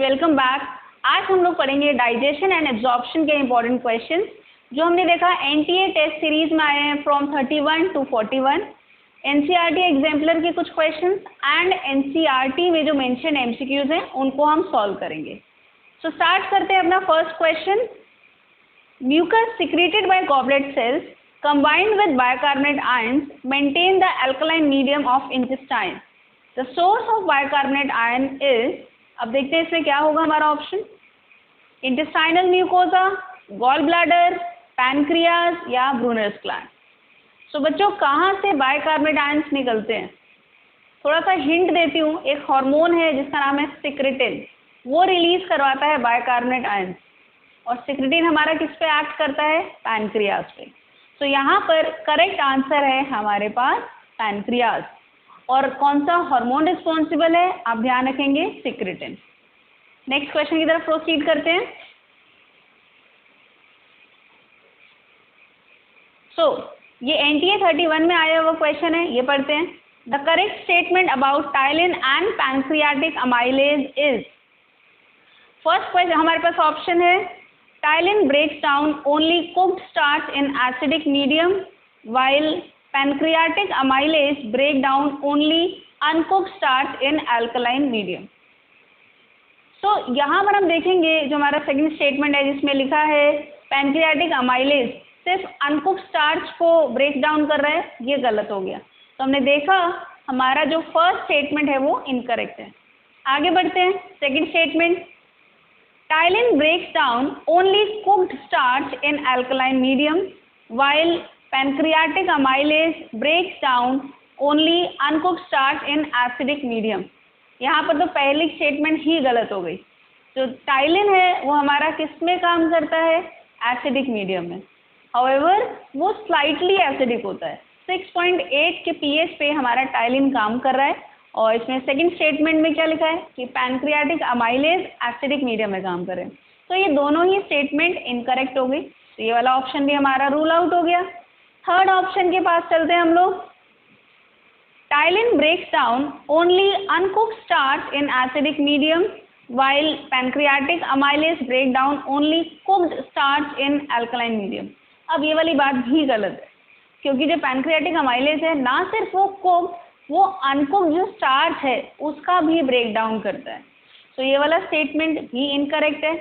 Welcome back. आज हम लोग पढ़ेंगे डाइजेशन एंड एब्जॉर्प्शन के इंपॉर्टेंट क्वेश्चंस जो हमने देखा एनटीए टेस्ट सीरीज में आए हैं फ्रॉम 31 टू 41। एनसीईआरटी एग्जाम्पलर के कुछ क्वेश्चंस एंड एनसीईआरटी में जो मेंशन एमसीक्यूज हैं उनको हम सॉल्व करेंगे। सो स्टार्ट करते हैं अपना first question. Mucus secreted by goblet cells combined with bicarbonate ions maintain the alkaline medium of intestine. The source of bicarbonate ion is, अब देखते हैं इसमें क्या होगा हमारा option, intestinal mucosa, gall bladder, pancreas या ब्रूनर्स ग्लैंड। सो बच्चों कहाँ से बाइकार्बोनेट आयंस निकलते हैं, थोड़ा सा हिंट देती हूँ। एक हार्मोन है जिसका नाम है सिक्रेटिन, वो रिलीज करवाता है बाइकार्बोनेट आयंस और सिक्रेटिन हमारा किस पे एक्ट करता है, पैनक्रियाज पे। तो यहाँ पर करेक्ट आंसर है हमारे पास पैनक्रियाज। और कौन सा हार्मोन रिस्पॉन्सिबल है, आप ध्यान रखेंगे, सिक्रेटिन। नेक्स्ट क्वेश्चन की तरफ प्रोसीड करते हैं। ये एनटीए 31 में आया हुआ क्वेश्चन है, ये पढ़ते हैं। The correct statement about ptyalin and pancreatic amylase is. First question हमारे पास ऑप्शन है, Tyline breaks down only cooked starch in acidic medium, while pancreatic amylase break down only uncooked starch in alkaline medium. So यहाँ पर हम देखेंगे जो हमारा second statement है जिसमें लिखा है पैनक्रियाटिक अमाइलेज सिर्फ अनकुक्ड स्टार्च को ब्रेक डाउन कर रहा है, ये गलत हो गया। तो हमने देखा हमारा जो फर्स्ट स्टेटमेंट है वो इनकरेक्ट है। आगे बढ़ते हैं, second statement, Tyline breaks down only cooked starch in alkaline medium, while pancreatic amylase breaks down only uncooked starch in acidic medium. यहाँ पर तो पहली स्टेटमेंट ही गलत हो गई। जो टाइलिन है वो हमारा किस में काम करता है, एसिडिक मीडियम में। हाउएवर वो स्लाइटली एसिडिक होता है, 6.8 के पीएच पे हमारा टाइलिन काम कर रहा है। और इसमें सेकंड स्टेटमेंट में क्या लिखा है कि पैनक्रियाटिक अमाइलेज एसिडिक मीडियम में काम करें। तो ये दोनों ही स्टेटमेंट इनकरेक्ट हो गई, तो ये वाला ऑप्शन भी हमारा रूल आउट हो गया। थर्ड ऑप्शन के पास चलते हैं हम लोग। Ptyalin breaks down only uncooked starch in acidic medium, while pancreatic amylase break down only cooked starch in alkaline medium. अब ये वाली बात भी गलत है, क्योंकि जो पैनक्रियाटिक अमाइलेज है ना सिर्फ वो कुक्ड, वो अनकुक्ड जो स्टार्च है उसका भी ब्रेक डाउन करता है। तो ये वाला स्टेटमेंट भी इनकरेक्ट है।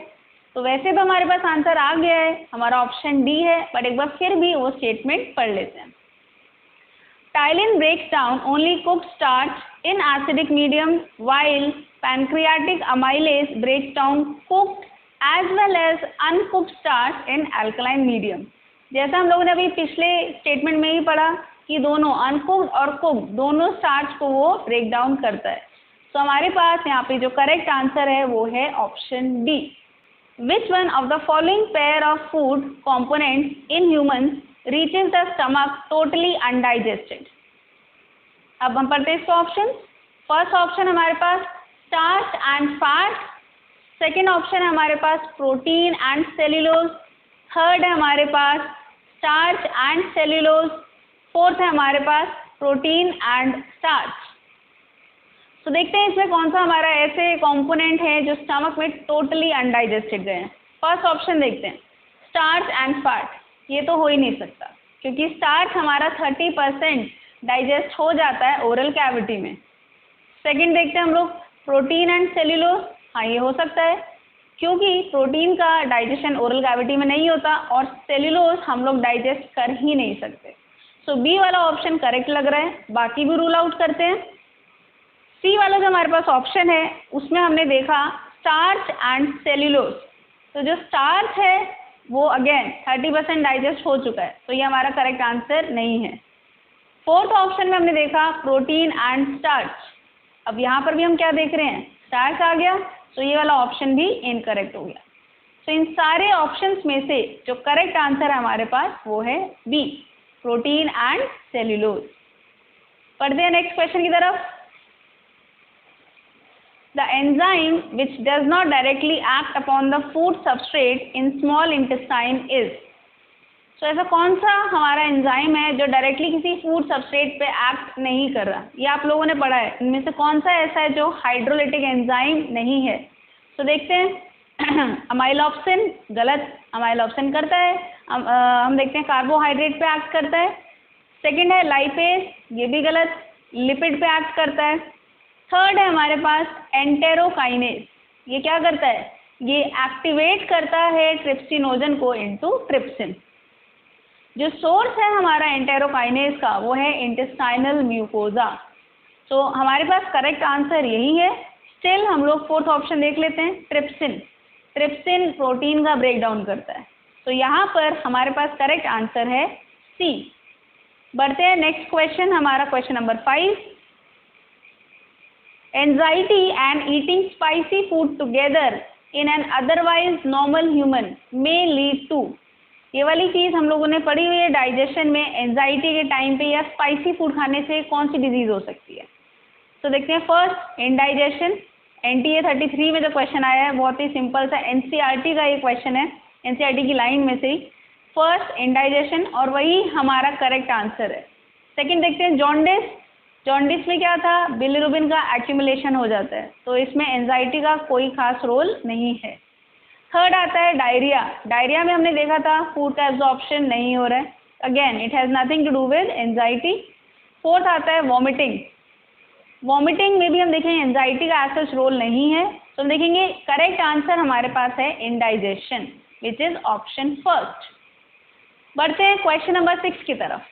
तो वैसे तो हमारे पास आंसर आ गया है, हमारा ऑप्शन डी है, बट एक बार फिर भी वो स्टेटमेंट पढ़ लेते हैं। Ptyalin breaks down only cooked starch in acidic medium, while pancreatic amylase breaks down cooked as well as uncooked starch in alkaline medium. जैसा हम लोगों ने अभी पिछले स्टेटमेंट में ही पढ़ा कि दोनों अनकुक्ड और कुक्ड दोनों स्टार्च को वो ब्रेक डाउन करता है। तो हमारे पास यहाँ पे जो करेक्ट आंसर है वो है option D. Which one of the following pair of food components in humans reaches the stomach totally undigested. अब हम पढ़ते हैं इसका ऑप्शन। फर्स्ट ऑप्शन हमारे पास starch and fat, second option है हमारे पास प्रोटीन एंड सेल्यूलोज, थर्ड है हमारे पास स्टार्च एंड सेल्यूलोज, फोर्थ है हमारे पास प्रोटीन एंड स्टार्च। तो देखते हैं इसमें कौन सा हमारा ऐसे कंपोनेंट है जो स्टमक में टोटली अनडाइजेस्टेड गए हैं। फर्स्ट ऑप्शन देखते हैं, स्टार्च एंड फैट। ये तो हो ही नहीं सकता, क्योंकि स्टार्च हमारा 30% डाइजेस्ट हो जाता है ओरल कैविटी में। सेकंड देखते हैं हम लोग प्रोटीन एंड सेल्यूलोज। हाँ, ये हो सकता है, क्योंकि प्रोटीन का डाइजेशन ओरल कैविटी में नहीं होता और सेल्यूलोज हम लोग डाइजेस्ट कर ही नहीं सकते। सो बी वाला ऑप्शन करेक्ट लग रहा है, बाकी भी रूल आउट करते हैं। सी वाला जो हमारे पास ऑप्शन है उसमें हमने देखा स्टार्च एंड सेल्यूलोज। तो जो स्टार्च है वो अगेन 30% डाइजेस्ट हो चुका है, तो ये हमारा करेक्ट आंसर नहीं है। फोर्थ ऑप्शन में हमने देखा प्रोटीन एंड स्टार्च। अब यहाँ पर भी हम क्या देख रहे हैं, स्टार्च आ गया, तो ये वाला ऑप्शन भी इनकरेक्ट हो गया। तो इन सारे ऑप्शंस में से जो करेक्ट आंसर है हमारे पास वो है बी, प्रोटीन एंड सेल्यूलोज। पढ़ते हैं नेक्स्ट क्वेश्चन की तरफ। The enzyme which does not directly act upon the food substrate in small intestine is. तो ऐसा कौन सा हमारा एंजाइम है जो डायरेक्टली किसी फूड सबस्ट्रेट पे एक्ट नहीं कर रहा, ये आप लोगों ने पढ़ा है। इनमें से कौन सा ऐसा है जो हाइड्रोलिटिक एंजाइम नहीं है। तो देखते हैं अमाइलोप्सिन गलत, अमाइलोप्सिन करता है। हम देखते हैं कार्बोहाइड्रेट पे एक्ट करता है। सेकंड है लाइपेज, ये भी गलत, लिपिड पे एक्ट करता है। थर्ड है हमारे पास एंटेरोकाइनेज, ये क्या करता है, ये एक्टिवेट करता है ट्रिप्सिनोजन को इनटू ट्रिप्सिन। जो सोर्स है हमारा एंटेरोकाइनेज का वो है इंटेस्टाइनल म्यूकोजा। तो हमारे पास करेक्ट आंसर यही है। स्टिल हम लोग फोर्थ ऑप्शन देख लेते हैं, ट्रिप्सिन। ट्रिप्सिन प्रोटीन का ब्रेक डाउन करता है, तो यहाँ पर हमारे पास करेक्ट आंसर है सी। बढ़ते हैं नेक्स्ट क्वेश्चन, हमारा question number 5। Anxiety and eating spicy food together in an otherwise normal human may lead to. ये वाली चीज़ हम लोगों ने पढ़ी हुई है डाइजेशन में, एंजाइटी के टाइम पे या स्पाइसी फूड खाने से कौन सी डिजीज हो सकती है। तो देखते हैं, फर्स्ट इंडाइजेशन। NTA 33 में जो क्वेश्चन आया है बहुत ही सिंपल सा NCERT का ये क्वेश्चन है, NCERT की लाइन में से ही। फर्स्ट इंडाइजेशन, और वही हमारा करेक्ट आंसर है। सेकंड देखते हैं जॉन्डिस। जॉन्डिस में क्या था, बिलिरुबिन का एक्यूमुलेशन हो जाता है, तो इसमें एंजाइटी का कोई खास रोल नहीं है। थर्ड आता है डायरिया। डायरिया में हमने देखा था फूड का एब्जॉर्प्शन नहीं हो रहा है, again it has nothing to do with anxiety. Fourth आता है वॉमिटिंग। वॉमिटिंग में भी हम देखेंगे एंजाइटी का ऐसा रोल नहीं है, तो हम देखेंगे करेक्ट आंसर हमारे पास है indigestion, which is option first. बढ़ते हैं क्वेश्चन नंबर 6 की तरफ।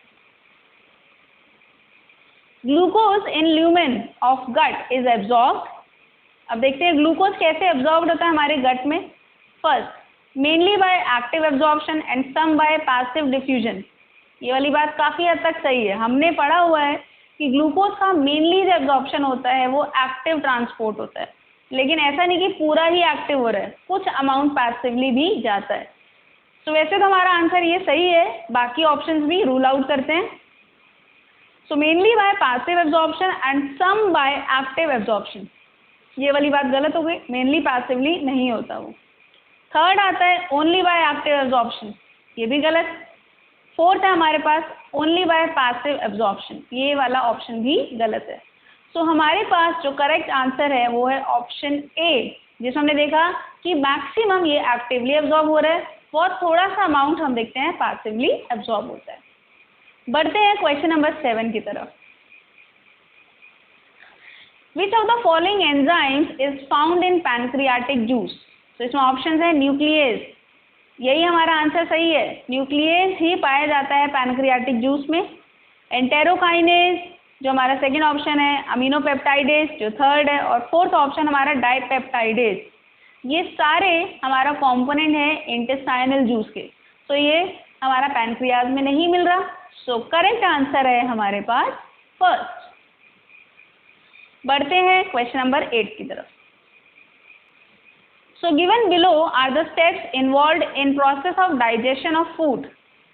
Glucose in lumen of gut is absorbed. अब देखते हैं ग्लूकोज कैसे एब्जॉर्ब होता है हमारे गट में। First, mainly by active absorption and some by passive diffusion. ये वाली बात काफ़ी हद तक सही है, हमने पढ़ा हुआ है कि ग्लूकोज का मेनली जो एब्जॉर्प्शन होता है वो एक्टिव ट्रांसपोर्ट होता है, लेकिन ऐसा नहीं कि पूरा ही एक्टिव हो रहा है, कुछ अमाउंट पैसिवली भी जाता है। तो वैसे तो हमारा आंसर ये सही है, बाकी ऑप्शंस भी रूल आउट करते हैं। So mainly by passive absorption and some by active absorption, ये वाली बात गलत हो गई, मेनली पैसिवली नहीं होता वो। थर्ड आता है ओनली बाय एक्टिव एब्जॉर्प्शन, ये भी गलत। फोर्थ है हमारे पास ओनली बाय पैसिव एब्जॉर्प्शन, ये वाला ऑप्शन भी गलत है। सो हमारे पास जो करेक्ट आंसर है वो है ऑप्शन ए, जिसमें हमने देखा कि मैक्सिमम ये एक्टिवली एब्जॉर्ब हो रहा है, बहुत थोड़ा सा अमाउंट हम देखते हैं पैसिवली एब्जॉर्ब होता है। बढ़ते हैं क्वेश्चन नंबर 7 की तरफ। Which of the following enzymes is found in pancreatic juice? तो इसमें ऑप्शन है न्यूक्लियस, यही हमारा आंसर सही है, न्यूक्लियस ही पाया जाता है पैनक्रियाटिक जूस में। एंटेरोकाइनेज जो हमारा सेकंड ऑप्शन है, अमीनोपेप्टाइडेज जो थर्ड है, और फोर्थ ऑप्शन हमारा डाइपेप्टाइडेज, ये सारे हमारा कंपोनेंट है इंटेस्टाइनल जूस के। तो ये हमारा पैनक्रियाज में नहीं मिल रहा, सो करेक्ट आंसर है हमारे पास फर्स्ट। बढ़ते हैं क्वेश्चन नंबर 8 की तरफ। So given below are the steps involved in process of digestion of food.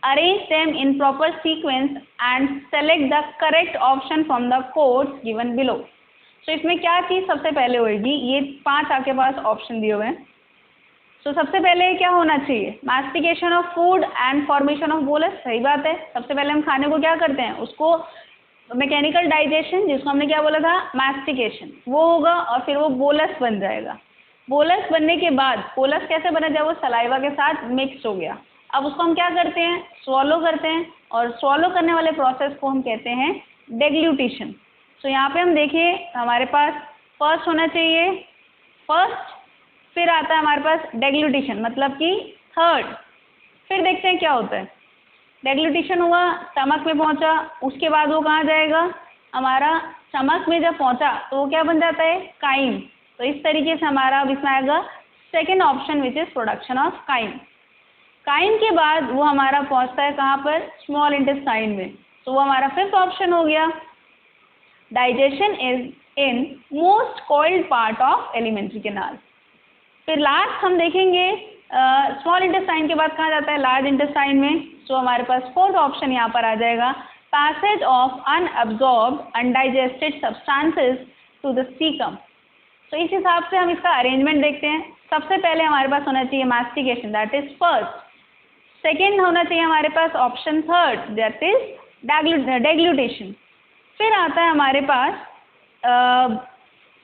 Arrange them in proper sequence and select the correct option from the codes given below. So इसमें क्या चीज़ सबसे पहले होगी, ये 5 आपके पास option दिए हुए हैं। So सबसे पहले क्या होना चाहिए, mastication of food and formation of bolus. सही बात है, सबसे पहले हम खाने को क्या करते हैं, उसको मैकेनिकल डाइजेशन, जिसको हमने क्या बोला था मास्टिकेशन, वो होगा और फिर वो बोलस बन जाएगा। बोलस बनने के बाद, बोलस कैसे बना, जब वो सलाइवा के साथ मिक्स हो गया, अब उसको हम क्या करते हैं, स्वॉलो करते हैं, और स्वॉलो करने वाले प्रोसेस को हम कहते हैं डेग्लूटिशन। सो यहाँ पे हम देखें हमारे पास फर्स्ट होना चाहिए फर्स्ट, फिर आता है हमारे पास डेग्लूटिशन मतलब कि थर्ड, फिर देखते हैं क्या होता है। डेग्लूटिशन हुआ, स्टमक में पहुँचा, उसके बाद वो कहाँ जाएगा, हमारा स्टमक में जब पहुँचा तो वो क्या बन जाता है, काइम। तो इस तरीके से हमारा अब इसमें आएगा second option which is production of chyme. Chyme के बाद वो हमारा पहुंचता है कहाँ पर, स्मॉल इंटेस्टाइन में, तो वो हमारा फिफ्थ ऑप्शन हो गया। Digestion is in most coiled part of alimentary canal. फिर लास्ट हम देखेंगे स्मॉल इंटेस्टाइन के बाद कहाँ जाता है, लार्ज इंटेस्टाइन में। तो हमारे पास फोर्थ ऑप्शन यहाँ पर आ जाएगा, passage of unabsorbed undigested substances to the caecum. तो इस हिसाब से हम इसका अरेंजमेंट देखते हैं। सबसे पहले हमारे पास होना चाहिए mastication, that is first. Second होना चाहिए हमारे पास option third, that is deglutition. फिर आता है हमारे पास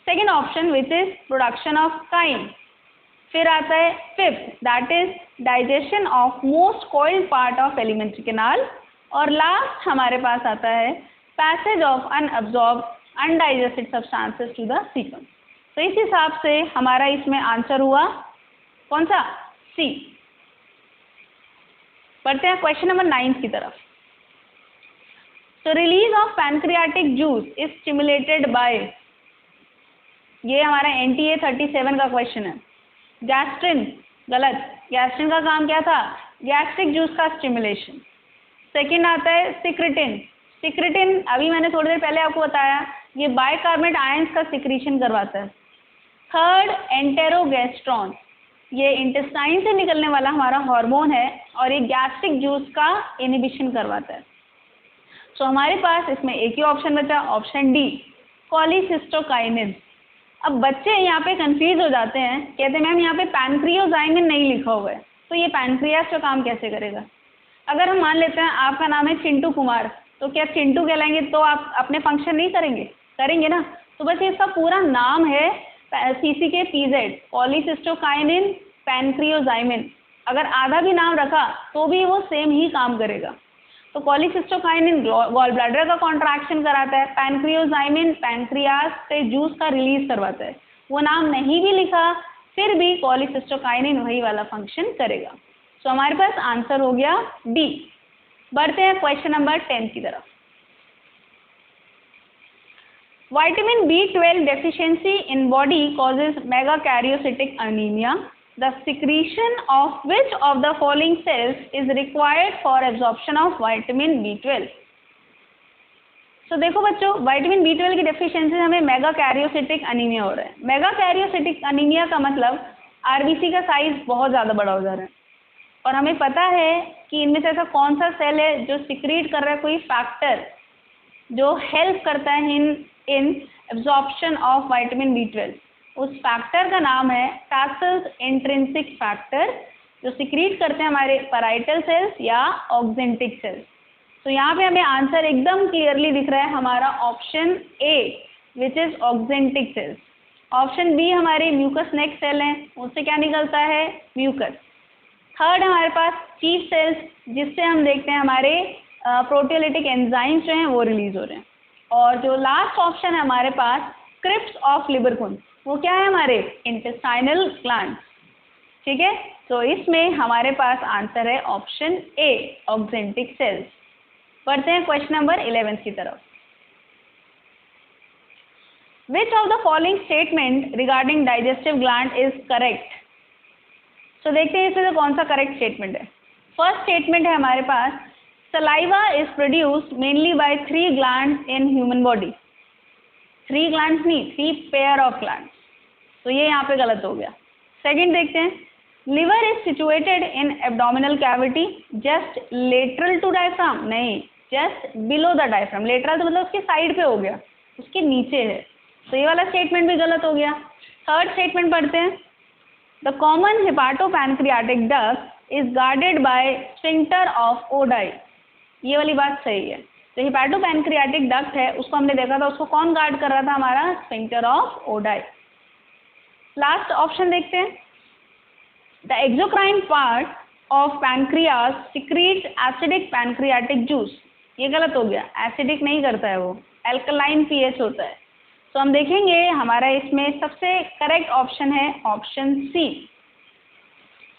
second option which is production of chyme, फिर आता है fifth, that is digestion of most coiled part of alimentary canal, और लास्ट हमारे पास आता है passage of unabsorb undigested substances to the caecum. तो इस हिसाब से हमारा इसमें आंसर हुआ कौन सा, सी। बढ़ते हैं क्वेश्चन नंबर 9 की तरफ। तो release of pancreatic juice is stimulated by, ये हमारा NTA 37 का क्वेश्चन है। गैस्ट्रिन, गलत, गैस्ट्रिन का काम क्या था, गैस्ट्रिक जूस का स्टिमुलेशन। सेकंड आता है सिक्रेटिन, सिक्रेटिन अभी मैंने थोड़ी देर पहले आपको बताया, ये बाइकार्बोनेट आयंस का सिक्रीशन करवाता है। थर्ड एंटेरोगेस्ट्रॉन, ये इंटेस्टाइन से निकलने वाला हमारा हार्मोन है और ये गैस्ट्रिक जूस का इनिबिशन करवाता है। तो हमारे पास इसमें एक ही ऑप्शन बचा, ऑप्शन डी, कॉलीसिस्टोकाइनिन। अब बच्चे यहाँ पे कंफ्यूज हो जाते हैं, कहते हैं मैम यहाँ पे पैनक्रियोजाइमिन नहीं लिखा हुआ है, तो ये पैनक्रियास का काम कैसे करेगा। अगर हम मान लेते हैं आपका नाम है चिंटू कुमार, तो क्या चिंटू कहलाएंगे तो आप अपने फंक्शन नहीं करेंगे, करेंगे ना। तो बस इसका पूरा नाम है CCK-PZ, पॉलीसिस्टोकाइनिन पैनक्रियोजाइमिन। अगर आधा भी नाम रखा तो भी वो सेम ही काम करेगा। तो कॉलीसिस्टोकाइनिन गॉल ब्लैडर का कॉन्ट्रैक्शन कराता है, पैनक्रियोजाइमिन पैनक्रियास से जूस का रिलीज करवाता है। वो नाम नहीं भी लिखा फिर भी कॉलीसिस्टोकाइनिन वही वाला फंक्शन करेगा। तो हमारे पास आंसर हो गया डी। बढ़ते हैं क्वेश्चन नंबर 10 की तरफ। Vitamin B12 deficiency in body causes megakaryocytic anemia. The secretion of which of the following cells is required for absorption of vitamin B12? So देखो बच्चों, विटामिन B12 की डेफिशिएंसी से हमें मेगाकैरियोसिटिक अनीमिया हो रहा है। मेगाकैरियोसिटिक अनीमिया का मतलब RBC का साइज बहुत ज़्यादा बड़ा हो जा रहा है, और हमें पता है कि इनमें से ऐसा कौन सा सेल है जो सिक्रीट कर रहा है कोई फैक्टर जो हेल्प करता है इन एब्जॉर्प्शन ऑफ विटामिन B12। उस फैक्टर का नाम है टासल्स इंट्रिंसिक फैक्टर, जो सिक्रीट करते हैं हमारे पैराइटल सेल्स या ऑक्जेंटिक सेल्स। तो यहाँ पे हमें आंसर एकदम क्लियरली दिख रहा है हमारा option A, which is oxyntic cells. Option B हमारे म्यूकस नेक सेल हैं, उससे क्या निकलता है, म्यूकस। थर्ड हमारे पास चीफ सेल्स, जिससे हम देखते हैं हमारे प्रोटियोलिटिक एंजाइम्स जो हैं वो रिलीज हो रहे हैं। और जो लास्ट ऑप्शन है हमारे पास क्रिप्स ऑफ लिबरकुन, वो क्या है हमारे इंटेस्टाइनल ग्लैंड। ठीक है, तो इसमें हमारे पास आंसर है ऑप्शन ए, ऑक्जेंटिक सेल्स। बढ़ते हैं क्वेश्चन नंबर 11 की तरफ। Which of the following statement regarding digestive gland is correct. तो देखते हैं इसमें से कौन सा करेक्ट स्टेटमेंट है। फर्स्ट स्टेटमेंट है हमारे पास, saliva is produced mainly by 3 glands in human body। 3 glands नहीं, 3 pair of glands, तो ये यहाँ पे गलत हो गया। सेकंड देखते हैं, liver is situated in abdominal cavity just lateral to diaphragm, नहीं, just below the diaphragm। lateral तो मतलब उसके साइड पे हो गया, उसके नीचे है, तो ये वाला स्टेटमेंट भी गलत हो गया। थर्ड स्टेटमेंट पढ़ते हैं, the common hepatopancreatic duct is guarded by sphincter of Oddi। ये वाली बात सही है। तो हिपैटोपैनक्रियाटिक डक्ट है, उसको हमने देखा था, उसको कौन गार्ड कर रहा था, हमारा sphincter of Oddi. Last option देखते हैं, the exocrine part of pancreas secretes acidic pancreatic juice. ये गलत हो गया, एसिडिक नहीं करता है वो, एल्कलाइन pH होता है। तो हम देखेंगे हमारा इसमें सबसे करेक्ट ऑप्शन है option C.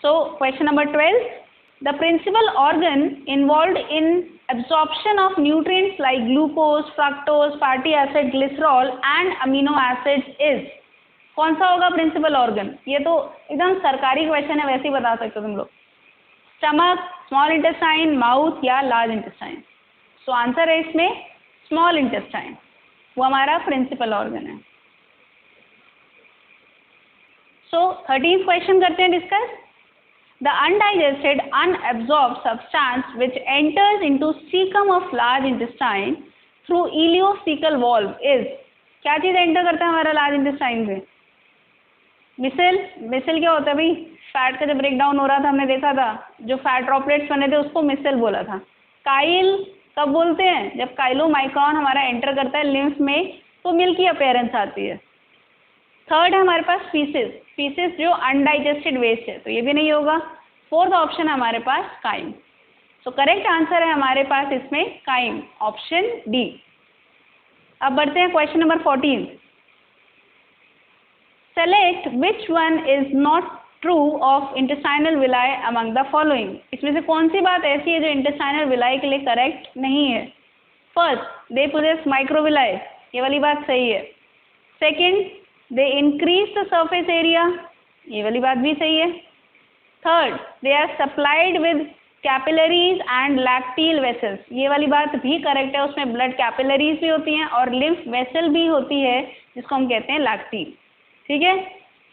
So question number 12, the principal organ involved in absorption of nutrients like glucose, fructose, fatty acid, glycerol and amino acids is। कौन सा होगा प्रिंसिपल ऑर्गन। ये तो एकदम सरकारी क्वेश्चन है, वैसे ही बता सकते हो तुम लोग। स्टमक, स्मॉल इंटेस्टाइन, माउथ या लार्ज इंटेस्टाइन। सो आंसर है इसमें स्मॉल इंटेस्टाइन, वो हमारा प्रिंसिपल ऑर्गन है। सो 13th क्वेश्चन करते हैं discuss. The undigested, unabsorbed substance which enters into cecum of large intestine through ileocecal valve is। क्या चीज़ एंटर करता है हमारा लार्ज इंटेस्टाइन से, मिसल। मिसल क्या होता है भाई, फैट का जब ब्रेक डाउन हो रहा था हमने देखा था, जो फैट ड्रॉपलेट्स बने थे उसको मिसल बोला था। काइल कब बोलते हैं, जब काइलोमाइक्रॉन हमारा एंटर करता है लिम्फ में तो मिल्क की अपीयरेंस आती है। थर्ड है हमारे पास फीसेस, फीसेस जो अनडाइजेस्टेड वेस्ट है, तो ये भी नहीं होगा। फोर्थ ऑप्शन है हमारे पास काइम। सो करेक्ट आंसर है हमारे पास इसमें काइम, ऑप्शन डी। अब बढ़ते हैं question number 14। Select which one is not true of intestinal villi among the following. इसमें से कौन सी बात ऐसी है जो इंटेस्टाइनल विलाई के लिए करेक्ट नहीं है? फर्स्ट, दे पोजेस माइक्रोविलाई, ये वाली बात सही है। Second, they increase the surface area, ये वाली बात भी सही है। Third, they are supplied with capillaries and lacteal vessels, ये वाली बात भी करेक्ट है, उसमें ब्लड कैपिलरीज भी होती हैं और लिम्फ वेसल भी होती है जिसको हम कहते हैं लैक्टील। ठीक है।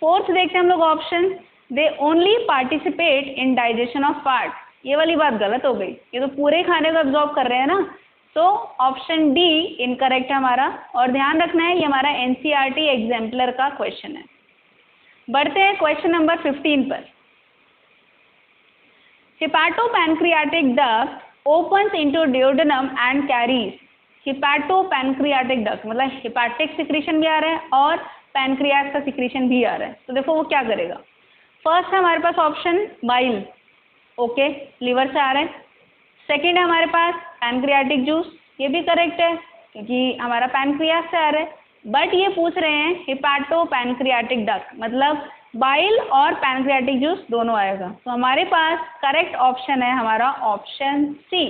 फोर्थ देखते हैं हम लोग option, they only participate in digestion of part, ये वाली बात गलत हो गई, ये तो पूरे खाने को एब्जॉर्ब कर रहे हैं ना। तो ऑप्शन डी इनकरेक्ट है हमारा, और ध्यान रखना है ये हमारा एनसीईआरटी एग्जाम्पलर का क्वेश्चन है। बढ़ते हैं क्वेश्चन नंबर 15 पर। Hepatopancreatic duct opens into duodenum and carries, hepatopancreatic duct मतलब हिपैटिक सिक्रीशन भी आ रहा है और पैनक्रियास का सिक्रीशन भी आ रहा है, तो देखो वो क्या करेगा। फर्स्ट है हमारे पास ऑप्शन बाइल, ओके, लीवर से आ रहा है। सेकेंड है हमारे पास पैनक्रियाटिक जूस, ये भी करेक्ट है क्योंकि हमारा पैनक्रियास से आ रहा है। बट ये पूछ रहे हैं हिपैटोपैनक्रियाटिक डक्ट, मतलब बाइल और पैनक्रियाटिक जूस दोनों आएगा, तो हमारे पास करेक्ट ऑप्शन है हमारा ऑप्शन सी।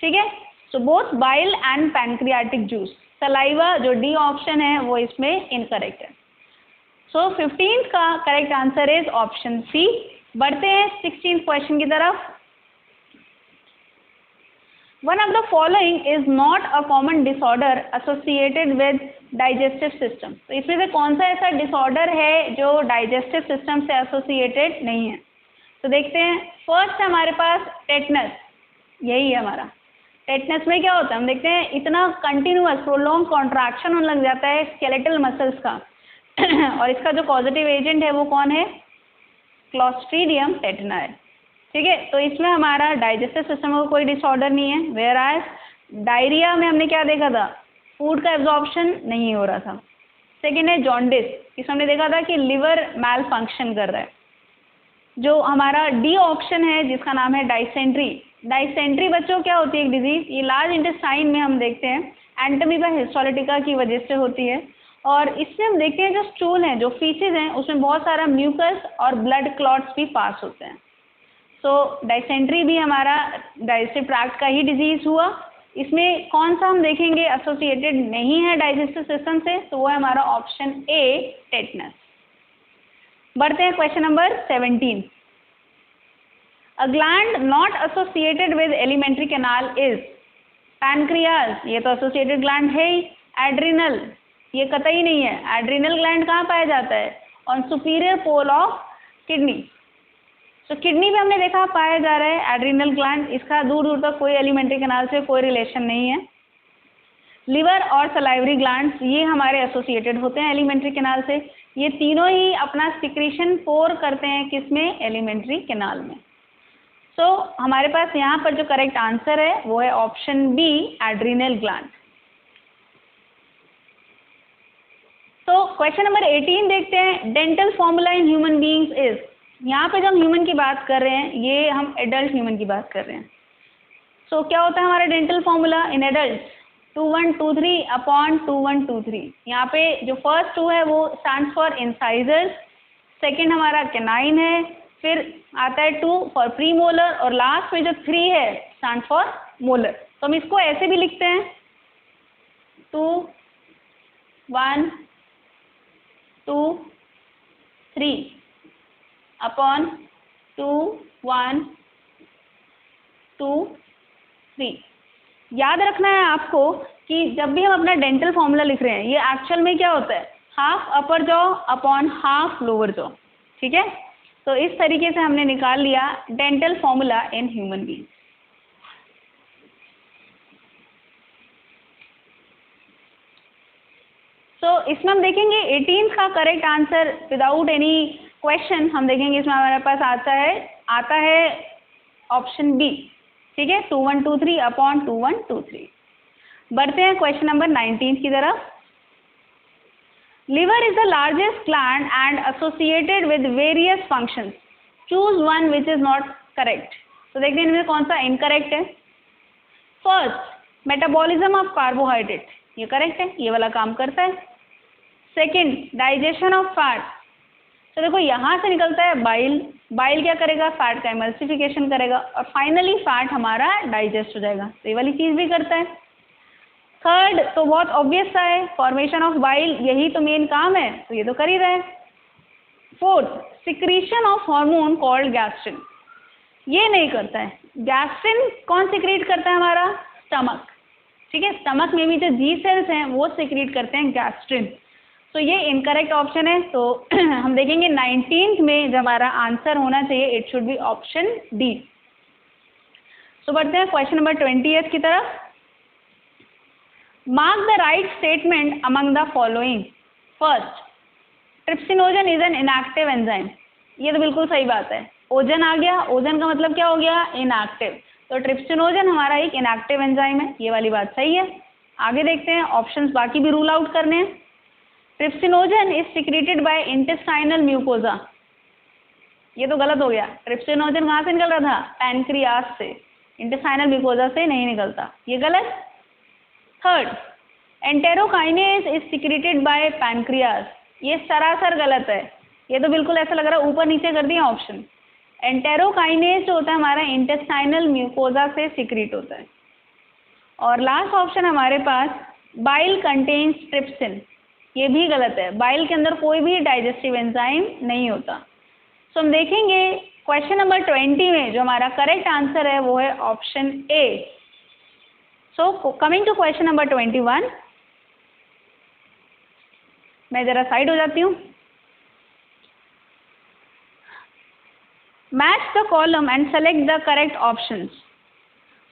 ठीक है, so both bile and pancreatic juice. Saliva जो डी ऑप्शन है वो इसमें इनकरेक्ट है। सो 15th का correct answer is option C. बढ़ते हैं 16th क्वेश्चन की तरफ। One of the following is not a common disorder associated with digestive system, तो इसमें से कौन सा ऐसा डिसऑर्डर है जो डाइजेस्टिव सिस्टम से एसोसिएटेड नहीं है? तो देखते हैं। फर्स्ट है हमारे पास टेटनस, यही है हमारा। टेटनस में क्या होता है हम देखते हैं, इतना कंटिन्यूअस प्रोलॉन्ग कॉन्ट्रैक्शन होने लग जाता है स्केलेटल मसल्स का और इसका जो पॉजिटिव एजेंट है वो कौन है? क्लॉस्ट्रीडियम टेटनाई। ठीक है, तो इसमें हमारा डाइजेस्टिव सिस्टम का कोई डिसऑर्डर नहीं है। वेयर एज डायरिया में हमने क्या देखा था? फूड का एब्जॉर्प्शन नहीं हो रहा था। सेकेंड है जॉन्डिस, इसमें हमने देखा था कि लिवर मैल फंक्शन कर रहा है। जो हमारा डी ऑप्शन है जिसका नाम है डाइसेंट्री, डाइसेंट्री बच्चों क्या होती है? एक डिजीज, ये लार्ज इंटेस्टाइन में हम देखते हैं एंटमीबा हिस्टोलिटिका की वजह से होती है, और इससे हम देखते हैं जो स्टूल हैं, जो फीसेस हैं, उसमें बहुत सारा म्यूकस और ब्लड क्लॉट्स भी पास होते हैं। तो डाइसेंट्री भी हमारा डाइजेस्टिव ट्रैक्ट का ही डिजीज हुआ। इसमें कौन सा हम देखेंगे एसोसिएटेड नहीं है डाइजेस्टिव सिस्टम से? तो वो है हमारा ऑप्शन ए, टेटनस। बढ़ते हैं question number 17। A gland not associated with alimentary canal is pancreas, ये तो एसोसिएटेड ग्लैंड है ही। एड्रिनल, ये कतई नहीं है। एड्रिनल ग्लैंड कहाँ पाया जाता है? On superior pole of kidney. तो किडनी में हमने देखा पाया जा रहा है एड्रिनल ग्लैंड, इसका दूर दूर तक कोई एलिमेंट्री कैनाल से कोई रिलेशन नहीं है। लिवर और सलाइवरी ग्लैंड्स ये हमारे एसोसिएटेड होते हैं एलिमेंट्री कैनाल से। ये तीनों ही अपना सिक्रीशन पोर करते हैं किसमें? एलिमेंट्री कैनाल में। सो हमारे पास यहाँ पर जो करेक्ट आंसर है वो है ऑप्शन बी, एड्रिनल ग्लैंड। तो क्वेश्चन नंबर 18 देखते हैं। Dental formula in human beings is, यहाँ पे जब हम ह्यूमन की बात कर रहे हैं, ये हम एडल्ट ह्यूमन की बात कर रहे हैं। सो क्या होता है हमारा dental formula in adult? 2123 upon 2123। यहाँ पे जो फर्स्ट 2 है वो स्टैंड्स फॉर इंसाइजर्स, सेकेंड हमारा कैनाइन है, फिर आता है 2 फॉर प्री मोलर, और लास्ट में जो 3 है स्टैंड फॉर मोलर। तो हम इसको ऐसे भी लिखते हैं 2 1 2 3 अपॉन 2 1 2 3। याद रखना है आपको कि जब भी हम अपना डेंटल फॉर्मूला लिख रहे हैं, ये एक्चुअल में क्या होता है? हाफ अपर jaw upon half lower jaw. ठीक है, तो इस तरीके से हमने निकाल लिया dental formula in human being. तो इसमें हम देखेंगे 18th का correct answer without any question हम देखेंगे, इसमें हमारे पास आता है ऑप्शन बी। ठीक है, 2123 अपॉन 2123। बढ़ते हैं क्वेश्चन नंबर 19 की तरफ। Liver is the largest gland and associated with various functions. Choose one which is not correct. तो देखते हैं इनमें कौन सा इनकरेक्ट है. फर्स्ट, मेटाबॉलिज्म ऑफ कार्बोहाइड्रेट, ये करेक्ट है, ये वाला काम करता है. Second, digestion of fat. तो देखो यहाँ से निकलता है बाइल, बाइल क्या करेगा, फैट का एमल्सिफिकेशन करेगा और फाइनली फैट हमारा डाइजेस्ट हो जाएगा. तो ये वाली चीज़ भी करता है. थर्ड तो बहुत ऑब्वियस सा है, फॉर्मेशन ऑफ बाइल, यही तो मेन काम है, तो ये तो कर ही रहा है. Fourth, secretion of hormone called gastrin, ये नहीं करता है. गैस्ट्रिन कौन सिक्रीट करता है, हमारा स्टमक. ठीक है, स्टमक में भी जो जी सेल्स हैं वो सिक्रीट करते हैं गैस्ट्रिन. तो ये इनकरेक्ट ऑप्शन है. तो हम देखेंगे 19th में जो हमारा आंसर होना चाहिए, it should be option D. तो बढ़ते हैं क्वेश्चन नंबर 20 की तरफ. Mark the right statement among the following. First, trypsinogen is an inactive enzyme, ये तो बिल्कुल सही बात है. ओजन आ गया, ओजन का मतलब क्या हो गया, इनएक्टिव. तो ट्रिप्सिनोजन हमारा एक इनएक्टिव एंजाइम है, ये वाली बात सही है. आगे देखते हैं, ऑप्शंस बाकी भी रूल आउट करने हैं. Trypsinogen is secreted by intestinal mucosa, ये तो गलत हो गया. ट्रिप्सिनोजन कहाँ से निकल रहा था, पैनक्रियास से, इंटेस्टाइनल म्यूकोजा से नहीं निकलता, ये गलत. Third, enterokinase is secreted by pancreas, ये सरासर गलत है. ये तो बिल्कुल ऐसा लग रहा है ऊपर नीचे कर दिया ऑप्शन. एंटेरोकाइनेज जो होता है हमारा इंटेस्टाइनल म्यूकोजा से सिक्रीट होता है. और लास्ट ऑप्शन हमारे पास, बाइल कंटेन्स ट्रिप्सिन, ये भी गलत है. बाइल के अंदर कोई भी डाइजेस्टिव एंजाइम नहीं होता. सो हम देखेंगे क्वेश्चन नंबर 20 में जो हमारा करेक्ट आंसर है वो है option A. So coming to question number 21, मैं जरा साइड हो जाती हूँ. Match the column and select the correct options.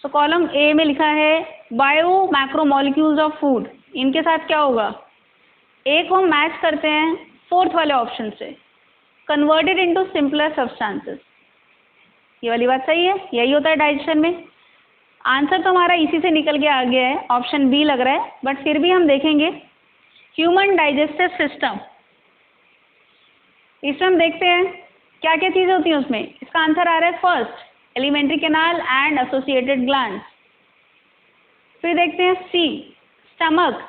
So column A में लिखा है बायो मैक्रोमोलिक्यूल्स ऑफ फूड, इनके साथ क्या होगा, ए को हम मैच करते हैं फोर्थ वाले ऑप्शन से, कन्वर्टेड इनटू सिंपलर सब्सटेंसेस, ये वाली बात सही है, यही होता है डाइजेशन में. आंसर तो हमारा इसी से निकल के आ गया है, ऑप्शन बी लग रहा है, बट फिर भी हम देखेंगे ह्यूमन डाइजेस्टिव सिस्टम. इसमें हम देखते हैं क्या क्या चीज़ें होती हैं उसमें. इसका आंसर आ रहा है first, alimentary canal and associated glands. फिर देखते हैं सी, स्टमक,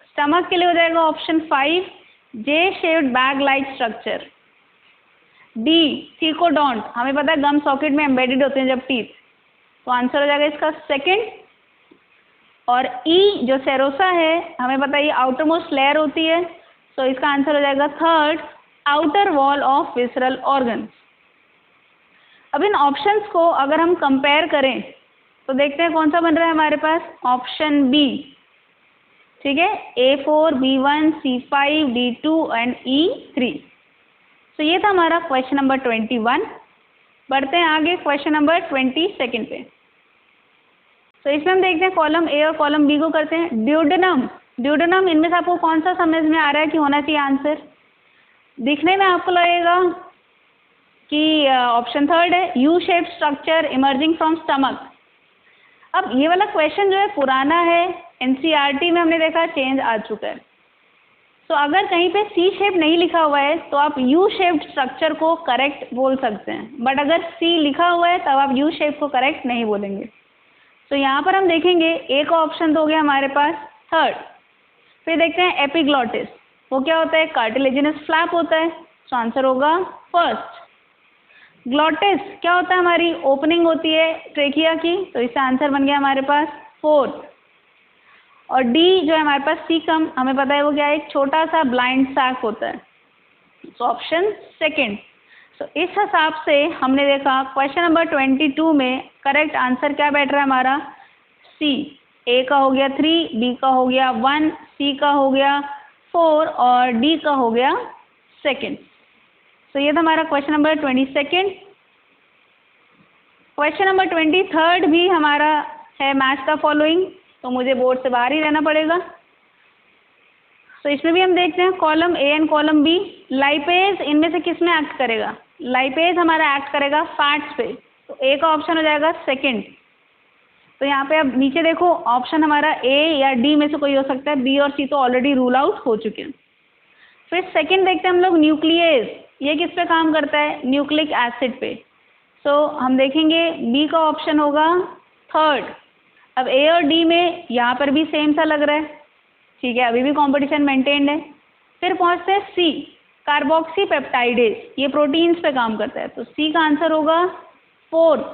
स्टमक के लिए हो जाएगा ऑप्शन 5, जे shaped bag like structure. D, thecodont, हमें पता है गम सॉकेट में एम्बेडेड होते हैं जब टीथ, तो आंसर हो जाएगा इसका सेकंड. और ई जो सेरोसा है, हमें पता है ये आउटर मोस्ट लेयर होती है, तो इसका आंसर हो जाएगा third, outer wall of visceral organ. अब इन ऑप्शंस को अगर हम कंपेयर करें तो देखते हैं कौन सा बन रहा है हमारे पास, ऑप्शन बी. ठीक है, A4, B1, C5, D2 and E3. तो ये था हमारा क्वेश्चन नंबर 21. बढ़ते हैं आगे क्वेश्चन नंबर 22 पे. तो इसमें हम देखते हैं कॉलम ए और कॉलम बी को करते हैं. ड्यूडेनम, ड्यूडेनम, इनमें से आपको कौन सा समझ में आ रहा है कि होना चाहिए आंसर. दिखने में आपको लगेगा कि ऑप्शन थर्ड है, U shape structure emerging from stomach. अब ये वाला क्वेश्चन जो है पुराना है, एनसीईआरटी में हमने देखा चेंज आ चुका है. तो अगर कहीं पे सी शेप नहीं लिखा हुआ है तो आप यू शेप्ड स्ट्रक्चर को करेक्ट बोल सकते हैं, बट अगर सी लिखा हुआ है तब आप यू शेप को करेक्ट नहीं बोलेंगे. तो यहाँ पर हम देखेंगे ए का ऑप्शन तो हो गया हमारे पास थर्ड. फिर देखते हैं एपिग्लॉटिस, वो क्या होता है, कार्टिलेजिनस फ्लैप होता है, तो आंसर होगा फर्स्ट. ग्लॉटिस क्या होता है, हमारी ओपनिंग होती है ट्रेकिया की, तो इसका आंसर बन गया हमारे पास फोर्थ. और डी जो है हमारे पास सीकम, हमें पता है वो क्या है, एक छोटा सा ब्लाइंड सैक होता है, तो ऑप्शन सेकंड. तो इस हिसाब से हमने देखा क्वेश्चन नंबर 22 में करेक्ट आंसर क्या बैठ रहा है हमारा, सी. ए का हो गया 3, बी का हो गया 1, सी का हो गया 4 और डी का हो गया सेकंड. तो ये था हमारा क्वेश्चन नंबर 22. क्वेश्चन नंबर 23 भी हमारा है मैच द फॉलोइंग, तो मुझे बोर्ड से बाहर ही रहना पड़ेगा. तो इसमें भी हम देखते हैं column A and column B. Lipase इनमें से किस में एक्ट करेगा, लाइपेज हमारा एक्ट करेगा फैट्स पे, तो ए का ऑप्शन हो जाएगा सेकंड. तो यहाँ पे अब नीचे देखो ऑप्शन हमारा ए या डी में से कोई हो सकता है, बी और सी तो ऑलरेडी रूल आउट हो चुके हैं. फिर सेकंड देखते हैं हम लोग न्यूक्लियस, ये किस पे काम करता है, न्यूक्लिक एसिड पे। सो हम देखेंगे बी का ऑप्शन होगा थर्ड। अब ए और डी में यहाँ पर भी सेम सा लग रहा है, ठीक है, अभी भी कंपटीशन मेंटेन्ड है। फिर पहुँचते हैं सी, कार्बोक्सी पेप्टाइडेज, ये प्रोटीन्स पे काम करता है, तो सी का आंसर होगा फोर्थ।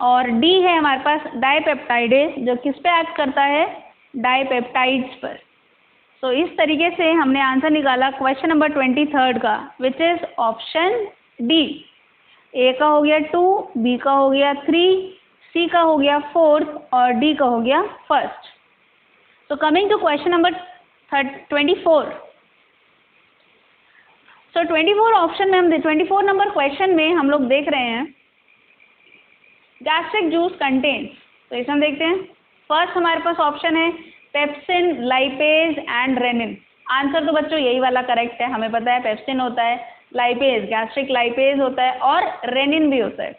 और डी है हमारे पास डाइपेप्टाइडेज, जो किस पे एक्ट करता है, डाइपेप्टाइड्स पर। सो इस तरीके से हमने आंसर निकाला क्वेश्चन नंबर 23 का, विच इज ऑप्शन डी। ए का हो गया 2, बी का हो गया 3, सी का हो गया 4th और डी का हो गया 1st। So coming to question number 24। So 24 option में हम 24 नंबर क्वेश्चन में हम लोग देख रहे हैं गैस्ट्रिक जूस कंटेन्स। तो इसमें देखते हैं, फर्स्ट हमारे पास ऑप्शन है pepsin, lipase and rennin. Answer तो बच्चों यही वाला करेक्ट है, हमें पता है पेप्सिन होता है, लाइपेज गैस्ट्रिक लाइपेज होता है और रेनिन भी होता है।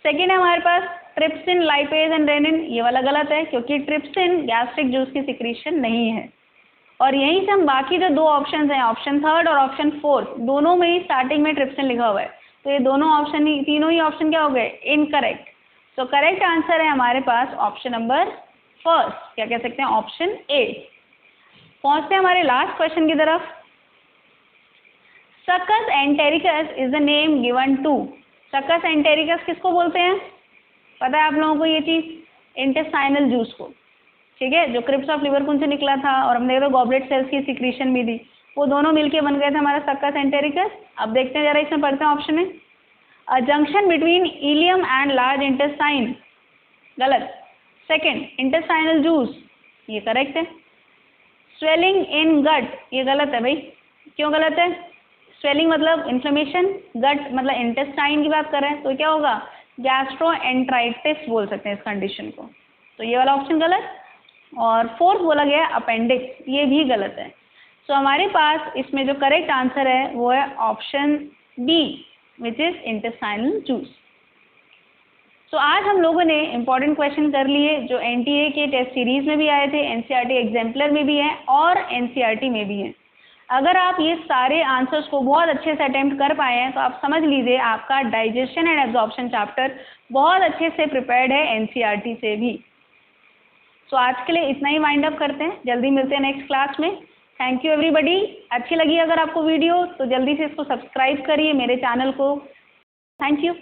सेकेंड है हमारे पास ट्रिप्सिन, लाइपेज एंड रेनिन, ये वाला गलत है क्योंकि ट्रिप्सिन गैस्ट्रिक जूस की सिक्रीशन नहीं है। और यहीं से हम बाकी जो दो ऑप्शन हैं, ऑप्शन थर्ड और ऑप्शन फोर्थ, दोनों में ही स्टार्टिंग में ट्रिप्सिन लिखा हुआ है, तो ये दोनों ऑप्शन ही, तीनों ही ऑप्शन क्या हो गए, इनकरेक्ट। सो करेक्ट आंसर है हमारे पास ऑप्शन नंबर फर्स्ट, क्या कह सकते हैं, ऑप्शन ए। पहुंचते हैं हमारे लास्ट क्वेश्चन की तरफ। Succus entericus is the name given to. Succus entericus किसको बोलते हैं, पता है आप लोगों को ये चीज, इंटेस्टाइनल जूस को, ठीक है, जो क्रिप्स ऑफ लिवर से निकला था और हमने तो गॉबलेट सेल्स की सिक्रीशन भी थी, वो दोनों मिलके बन गए थे हमारा सक्कस एंटेरिकस। अब देखते हैं जरा, इसमें पढ़ते हैं ऑप्शन में, a junction between ileum and large intestine, गलत। सेकेंड, इंटेस्टाइनल जूस, ये करेक्ट है। स्वेलिंग इन गट, ये गलत है भाई, क्यों गलत है, स्वेलिंग मतलब इन्फ्लेमेशन, गट मतलब इंटेस्टाइन की बात कर रहे हैं, तो क्या होगा, गैस्ट्रोएंटराइटिस बोल सकते हैं इस कंडीशन को, तो ये वाला ऑप्शन गलत। और फोर्थ बोला गया अपेंडिक्स, ये भी गलत है। सो हमारे पास इसमें जो करेक्ट आंसर है वो है option B, which is intestinal juice. So आज हम लोगों ने इंपॉर्टेंट क्वेश्चन कर लिए जो एनटीए के टेस्ट सीरीज में भी आए थे, एनसीईआरटी एग्जाम्पलर में भी हैं और एनसीईआरटी में भी हैं। अगर आप ये सारे आंसर्स को बहुत अच्छे से अटेम्प्ट कर पाए हैं तो आप समझ लीजिए आपका डाइजेशन एंड एब्जॉर्प्शन चैप्टर बहुत अच्छे से प्रिपेयर्ड है एनसीईआरटी से भी। सो आज के लिए इतना ही वाइंड अप करते हैं, जल्दी मिलते हैं नेक्स्ट क्लास में। Thank you everybody. अच्छी लगी अगर आपको वीडियो तो जल्दी से इसको सब्सक्राइब करिए मेरे चैनल को। Thank you.